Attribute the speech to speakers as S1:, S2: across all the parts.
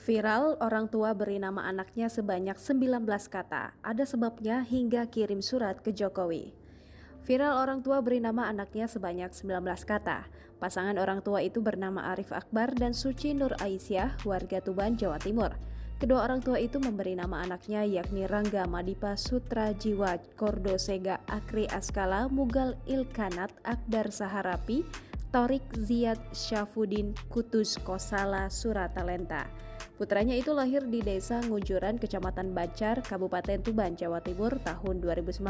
S1: Viral, orang tua beri nama anaknya sebanyak 19 kata. Ada sebabnya hingga kirim surat ke Jokowi. Viral, orang tua beri nama anaknya sebanyak 19 kata. Pasangan orang tua itu bernama Arif Akbar dan Suci Nur Aisyah, warga Tuban, Jawa Timur. Kedua orang tua itu memberi nama anaknya yakni Rangga Madipa Sutra Jiwa Kordosega Akri Askala Mugal Ilkanat Akbar Saharapi Torik Ziyad Syafuddin Kutus Kosala Suratalenta. Putranya itu lahir di Desa Ngujuran, Kecamatan Bacar, Kabupaten Tuban, Jawa Timur tahun 2019.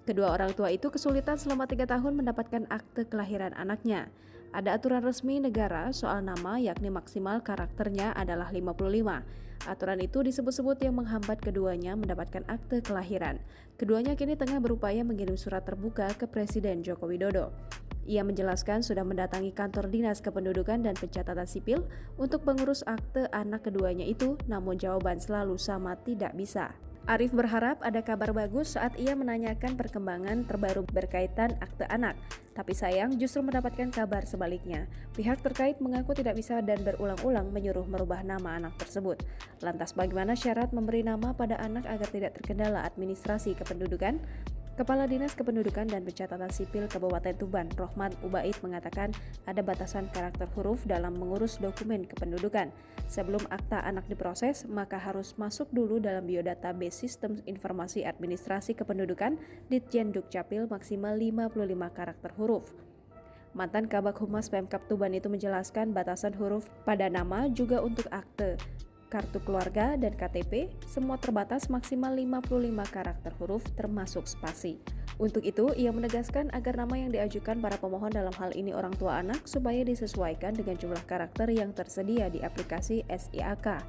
S1: Kedua orang tua itu kesulitan selama 3 tahun mendapatkan akte kelahiran anaknya. Ada aturan resmi negara soal nama yakni maksimal karakternya adalah 55. Aturan itu disebut-sebut yang menghambat keduanya mendapatkan akte kelahiran. Keduanya kini tengah berupaya mengirim surat terbuka ke Presiden Joko Widodo. Ia menjelaskan sudah mendatangi kantor Dinas Kependudukan dan Pencatatan Sipil untuk mengurus akte anak keduanya itu, namun jawaban selalu sama, tidak bisa. Arif berharap ada kabar bagus saat ia menanyakan perkembangan terbaru berkaitan akte anak. Tapi sayang justru mendapatkan kabar sebaliknya. Pihak terkait mengaku tidak bisa dan berulang-ulang menyuruh merubah nama anak tersebut. Lantas bagaimana syarat memberi nama pada anak agar tidak terkendala administrasi kependudukan? Kepala Dinas Kependudukan dan Pencatatan Sipil Kabupaten Tuban, Rohmat Ubaid mengatakan ada batasan karakter huruf dalam mengurus dokumen kependudukan. Sebelum akta anak diproses, maka harus masuk dulu dalam biodatabase Sistem Informasi Administrasi Kependudukan Ditjen Dukcapil maksimal 55 karakter huruf. Mantan Kabag Humas Pemkab Tuban itu menjelaskan batasan huruf pada nama juga untuk akte, kartu keluarga, dan KTP, semua terbatas maksimal 55 karakter huruf termasuk spasi. Untuk itu, ia menegaskan agar nama yang diajukan para pemohon dalam hal ini orang tua anak supaya disesuaikan dengan jumlah karakter yang tersedia di aplikasi SIAK.